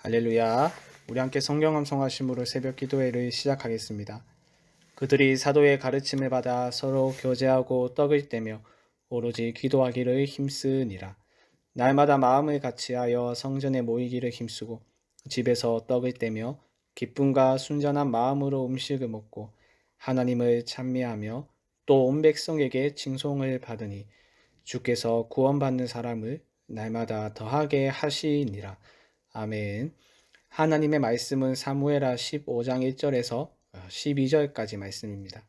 할렐루야. 우리 함께 성경 암송하심으로 새벽 기도회를 시작하겠습니다. 그들이 사도의 가르침을 받아 서로 교제하고 떡을 떼며 오로지 기도하기를 힘쓰니라. 날마다 마음을 같이하여 성전에 모이기를 힘쓰고 집에서 떡을 떼며 기쁨과 순전한 마음으로 음식을 먹고 하나님을 찬미하며 또 온 백성에게 칭송을 받으니 주께서 구원받는 사람을 날마다 더하게 하시니라. 아멘. 하나님의 말씀은 사무엘하 15장 1절에서 12절까지 말씀입니다.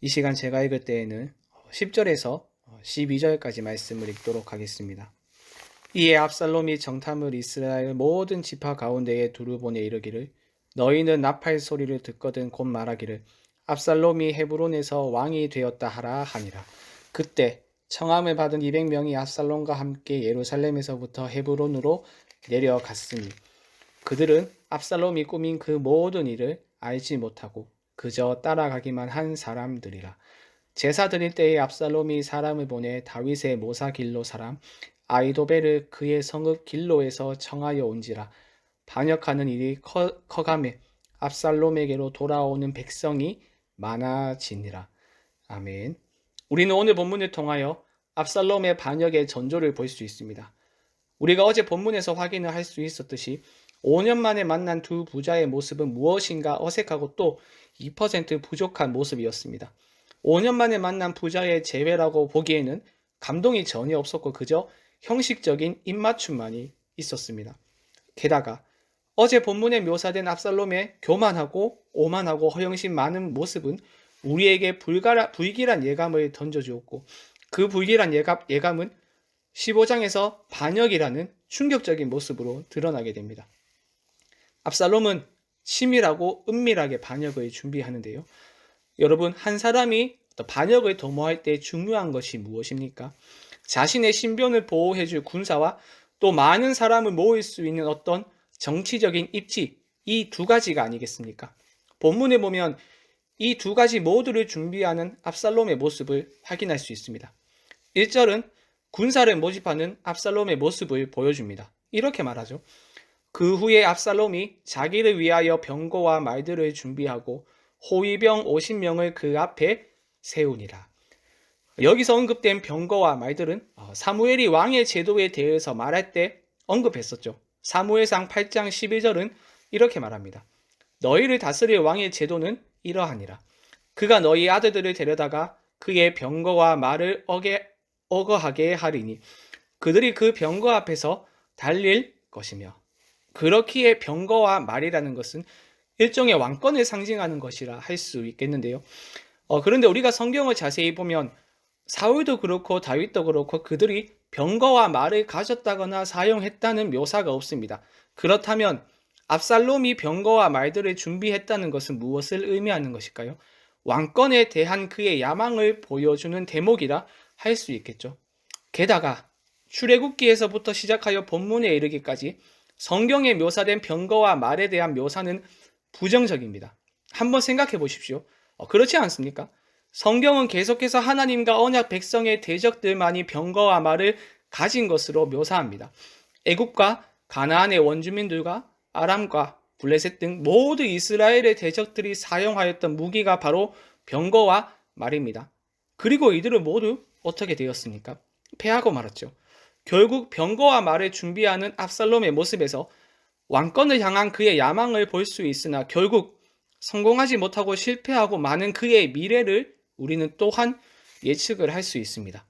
이 시간 제가 읽을 때에는 10절에서 12절까지 말씀을 읽도록 하겠습니다. 이에 압살롬이 정탐을 이스라엘 모든 지파 가운데에 두루 보내 이르기를 너희는 나팔 소리를 듣거든 곧 말하기를 압살롬이 헤브론에서 왕이 되었다 하라 하니라. 그때 청함을 받은 200명이 압살롬과 함께 예루살렘에서부터 헤브론으로 내려갔으니 그들은 압살롬이 꾸민 그 모든 일을 알지 못하고 그저 따라가기만 한 사람들이라. 제사 드릴 때에 압살롬이 사람을 보내 다윗의 모사 길로 사람 아이도벨을 그의 성읍 길로에서 청하여 온지라. 반역하는 일이 커가매 압살롬에게로 돌아오는 백성이 많아지니라. 아멘. 우리는 오늘 본문을 통하여 압살롬의 반역의 전조를 볼 수 있습니다. 우리가 어제 본문에서 확인을 할 수 있었듯이 5년 만에 만난 두 부자의 모습은 무엇인가 어색하고 또 2% 부족한 모습이었습니다. 5년 만에 만난 부자의 재회라고 보기에는 감동이 전혀 없었고 그저 형식적인 입맞춤만이 있었습니다. 게다가 어제 본문에 묘사된 압살롬의 교만하고 오만하고 허영심 많은 모습은 우리에게 불길한 예감을 던져주었고 그 불길한 예감은 15장에서 반역이라는 충격적인 모습으로 드러나게 됩니다. 압살롬은 치밀하고 은밀하게 반역을 준비하는데요. 여러분, 한 사람이 반역을 도모할 때 중요한 것이 무엇입니까? 자신의 신변을 보호해줄 군사와 또 많은 사람을 모을 수 있는 어떤 정치적인 입지, 이 두 가지가 아니겠습니까? 본문에 보면 이 두 가지 모두를 준비하는 압살롬의 모습을 확인할 수 있습니다. 1절은 군사를 모집하는 압살롬의 모습을 보여줍니다. 이렇게 말하죠. 그 후에 압살롬이 자기를 위하여 병거와 말들을 준비하고 호위병 50명을 그 앞에 세우니라. 여기서 언급된 병거와 말들은 사무엘이 왕의 제도에 대해서 말할 때 언급했었죠. 사무엘상 8장 11절은 이렇게 말합니다. 너희를 다스릴 왕의 제도는 이러하니라. 그가 너희 아들들을 데려다가 그의 병거와 말을 어거하게 하리니 그들이 그 병거 앞에서 달릴 것이며. 그렇기에 병거와 말이라는 것은 일종의 왕권을 상징하는 것이라 할 수 있겠는데요. 그런데 우리가 성경을 자세히 보면 사울도 그렇고 다윗도 그렇고 그들이 병거와 말을 가졌다거나 사용했다는 묘사가 없습니다. 그렇다면 압살롬이 병거와 말들을 준비했다는 것은 무엇을 의미하는 것일까요? 왕권에 대한 그의 야망을 보여주는 대목이라 할 수 있겠죠. 게다가 출애굽기에서부터 시작하여 본문에 이르기까지 성경에 묘사된 병거와 말에 대한 묘사는 부정적입니다. 한번 생각해 보십시오. 그렇지 않습니까? 성경은 계속해서 하나님과 언약 백성의 대적들만이 병거와 말을 가진 것으로 묘사합니다. 애굽과 가나안의 원주민들과 아람과 블레셋 등 모두 이스라엘의 대적들이 사용하였던 무기가 바로 병거와 말입니다. 그리고 이들은 모두 어떻게 되었습니까? 패하고 말았죠. 결국 병거와 말을 준비하는 압살롬의 모습에서 왕권을 향한 그의 야망을 볼 수 있으나 결국 성공하지 못하고 실패하고 많은 그의 미래를 우리는 또한 예측을 할 수 있습니다.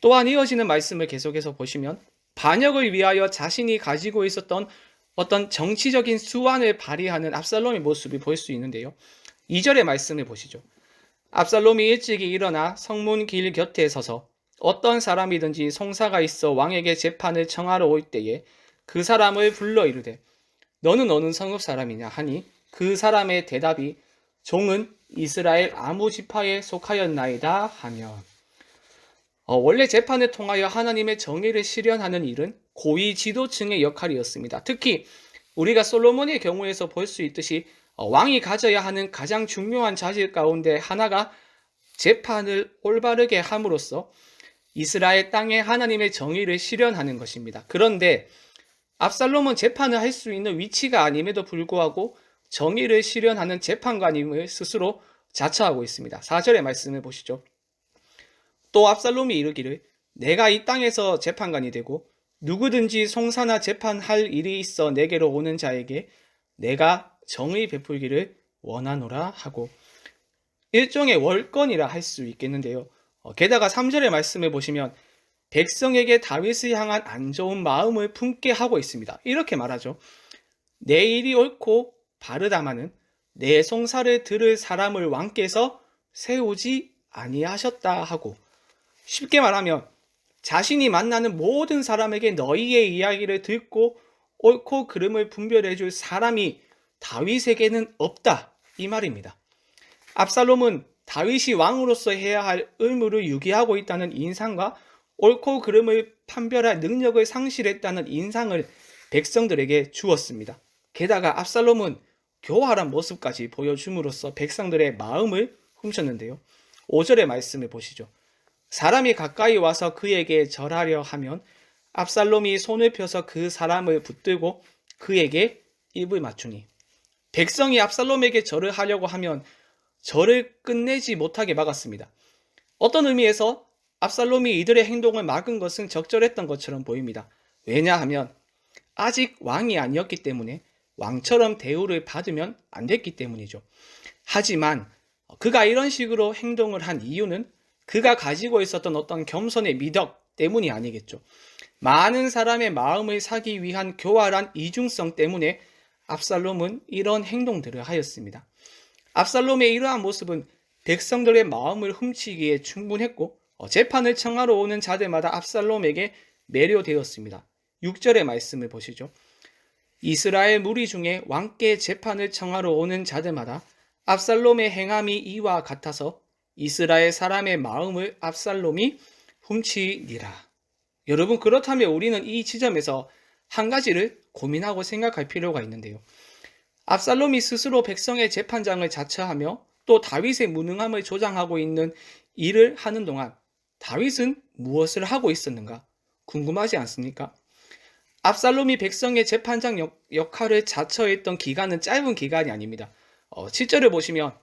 또한 이어지는 말씀을 계속해서 보시면 반역을 위하여 자신이 가지고 있었던 어떤 정치적인 수완을 발휘하는 압살롬의 모습을 볼 수 있는데요. 2절의 말씀을 보시죠. 압살롬이 일찍이 일어나 성문 길 곁에 서서 어떤 사람이든지 송사가 있어 왕에게 재판을 청하러 올 때에 그 사람을 불러 이르되 너는 어느 성읍 사람이냐 하니 그 사람의 대답이 종은 이스라엘 아무 지파에 속하였나이다 하면 원래 재판을 통하여 하나님의 정의를 실현하는 일은 고위 지도층의 역할이었습니다. 특히 우리가 솔로몬의 경우에서 볼 수 있듯이 왕이 가져야 하는 가장 중요한 자질 가운데 하나가 재판을 올바르게 함으로써 이스라엘 땅에 하나님의 정의를 실현하는 것입니다. 그런데 압살롬은 재판을 할 수 있는 위치가 아님에도 불구하고 정의를 실현하는 재판관임을 스스로 자처하고 있습니다. 4절의 말씀을 보시죠. 또 압살롬이 이르기를 내가 이 땅에서 재판관이 되고 누구든지 송사나 재판할 일이 있어 내게로 오는 자에게 내가 정의 베풀기를 원하노라 하고, 일종의 월권이라 할 수 있겠는데요. 게다가 3절의 말씀을 보시면 백성에게 다윗을 향한 안 좋은 마음을 품게 하고 있습니다. 이렇게 말하죠. 내 일이 옳고 바르다마는 내 송사를 들을 사람을 왕께서 세우지 아니하셨다 하고, 쉽게 말하면 자신이 만나는 모든 사람에게 너희의 이야기를 듣고 옳고 그름을 분별해 줄 사람이 다윗에게는 없다, 이 말입니다. 압살롬은 다윗이 왕으로서 해야 할 의무를 유기하고 있다는 인상과 옳고 그름을 판별할 능력을 상실했다는 인상을 백성들에게 주었습니다. 게다가 압살롬은 교활한 모습까지 보여줌으로써 백성들의 마음을 훔쳤는데요. 5절의 말씀을 보시죠. 사람이 가까이 와서 그에게 절하려 하면 압살롬이 손을 펴서 그 사람을 붙들고 그에게 입을 맞추니, 백성이 압살롬에게 절을 하려고 하면 절을 끝내지 못하게 막았습니다. 어떤 의미에서 압살롬이 이들의 행동을 막은 것은 적절했던 것처럼 보입니다. 왜냐하면 아직 왕이 아니었기 때문에 왕처럼 대우를 받으면 안 됐기 때문이죠. 하지만 그가 이런 식으로 행동을 한 이유는 그가 가지고 있었던 어떤 겸손의 미덕 때문이 아니겠죠. 많은 사람의 마음을 사기 위한 교활한 이중성 때문에 압살롬은 이런 행동들을 하였습니다. 압살롬의 이러한 모습은 백성들의 마음을 훔치기에 충분했고, 재판을 청하러 오는 자들마다 압살롬에게 매료되었습니다. 6절의 말씀을 보시죠. 이스라엘 무리 중에 왕께 재판을 청하러 오는 자들마다 압살롬의 행함이 이와 같아서 이스라엘 사람의 마음을 압살롬이 훔치니라. 여러분, 그렇다면 우리는 이 지점에서 한 가지를 고민하고 생각할 필요가 있는데요. 압살롬이 스스로 백성의 재판장을 자처하며 또 다윗의 무능함을 조장하고 있는 일을 하는 동안 다윗은 무엇을 하고 있었는가 궁금하지 않습니까? 압살롬이 백성의 재판장 역할을 자처했던 기간은 짧은 기간이 아닙니다. 7절을 보시면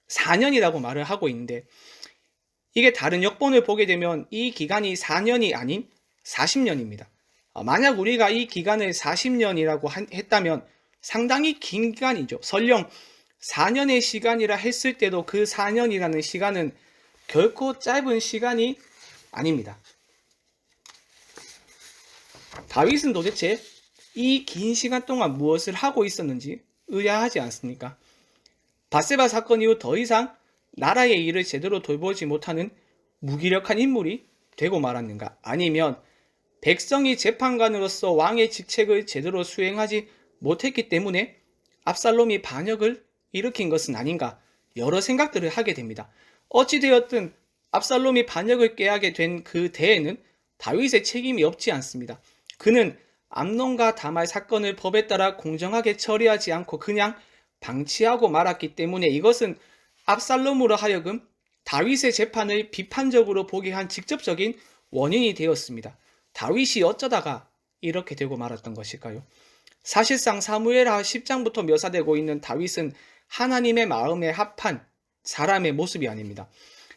4년이라고 말을 하고 있는데, 이게 다른 역본을 보게 되면 이 기간이 4년이 아닌 40년입니다. 만약 우리가 이 기간을 40년이라고 했다면 상당히 긴 기간이죠. 설령 4년의 시간이라 했을 때도 그 4년이라는 시간은 결코 짧은 시간이 아닙니다. 다윗은 도대체 이 긴 시간 동안 무엇을 하고 있었는지 의아하지 않습니까? 밧세바 사건 이후 더 이상 나라의 일을 제대로 돌보지 못하는 무기력한 인물이 되고 말았는가? 아니면 백성이 재판관으로서 왕의 직책을 제대로 수행하지 못했기 때문에 압살롬이 반역을 일으킨 것은 아닌가? 여러 생각들을 하게 됩니다. 어찌되었든 압살롬이 반역을 깨하게 된 그 대에는 다윗의 책임이 없지 않습니다. 그는 암논과 다말 사건을 법에 따라 공정하게 처리하지 않고 그냥 방치하고 말았기 때문에 이것은 압살롬으로 하여금 다윗의 재판을 비판적으로 보게 한 직접적인 원인이 되었습니다. 다윗이 어쩌다가 이렇게 되고 말았던 것일까요? 사실상 사무엘하 10장부터 묘사되고 있는 다윗은 하나님의 마음에 합한 사람의 모습이 아닙니다.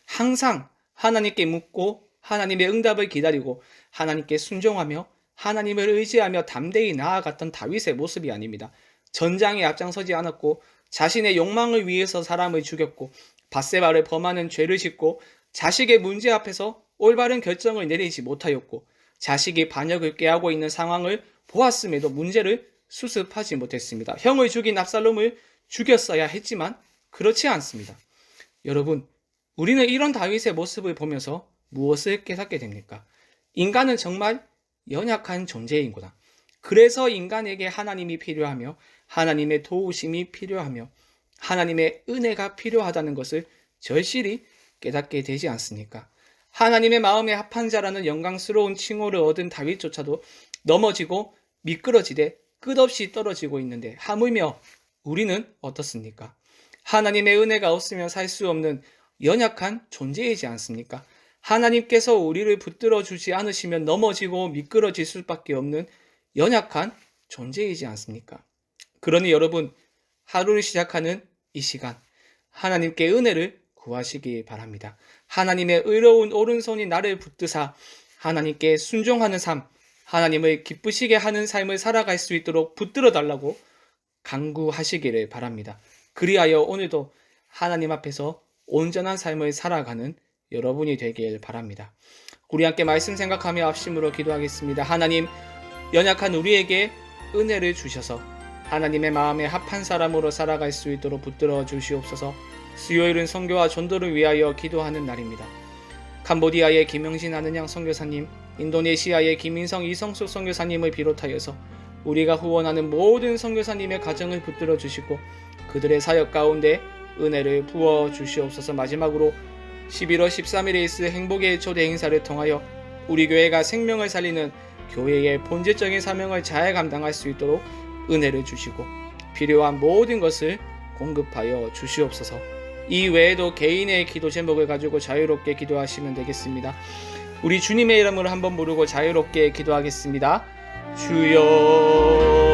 항상 하나님께 묻고 하나님의 응답을 기다리고 하나님께 순종하며 하나님을 의지하며 담대히 나아갔던 다윗의 모습이 아닙니다. 전장에 앞장서지 않았고 자신의 욕망을 위해서 사람을 죽였고 밧세바를 범하는 죄를 짓고 자식의 문제 앞에서 올바른 결정을 내리지 못하였고 자식이 반역을 꾀하고 있는 상황을 보았음에도 문제를 수습하지 못했습니다. 형을 죽인 압살롬을 죽였어야 했지만 그렇지 않습니다. 여러분, 우리는 이런 다윗의 모습을 보면서 무엇을 깨닫게 됩니까? 인간은 정말 연약한 존재인구나. 그래서 인간에게 하나님이 필요하며 하나님의 도우심이 필요하며 하나님의 은혜가 필요하다는 것을 절실히 깨닫게 되지 않습니까? 하나님의 마음에 합한 자라는 영광스러운 칭호를 얻은 다윗조차도 넘어지고 미끄러지되 끝없이 떨어지고 있는데 하물며 우리는 어떻습니까? 하나님의 은혜가 없으면 살 수 없는 연약한 존재이지 않습니까? 하나님께서 우리를 붙들어 주지 않으시면 넘어지고 미끄러질 수밖에 없는 연약한 존재이지 않습니까? 그러니 여러분, 하루를 시작하는 이 시간, 하나님께 은혜를 구하시기 바랍니다. 하나님의 의로운 오른손이 나를 붙드사 하나님께 순종하는 삶, 하나님을 기쁘시게 하는 삶을 살아갈 수 있도록 붙들어 달라고 간구하시기를 바랍니다. 그리하여 오늘도 하나님 앞에서 온전한 삶을 살아가는 여러분이 되길 바랍니다. 우리 함께 말씀 생각하며 앞심으로 기도하겠습니다. 하나님, 연약한 우리에게 은혜를 주셔서 하나님의 마음에 합한 사람으로 살아갈 수 있도록 붙들어 주시옵소서. 수요일은 선교와 전도를 위하여 기도하는 날입니다. 캄보디아의 김영신 아는양 선교사님, 인도네시아의 김인성 이성숙 선교사님을 비롯하여서 우리가 후원하는 모든 선교사님의 가정을 붙들어 주시고 그들의 사역 가운데 은혜를 부어 주시옵소서. 마지막으로 11월 13일에 있을 행복의 초대 행사를 통하여 우리 교회가 생명을 살리는 교회의 본질적인 사명을 잘 감당할 수 있도록 은혜를 주시고 필요한 모든 것을 공급하여 주시옵소서. 이 외에도 개인의 기도 제목을 가지고 자유롭게 기도하시면 되겠습니다. 우리 주님의 이름으로 한번 부르고 자유롭게 기도하겠습니다. 주여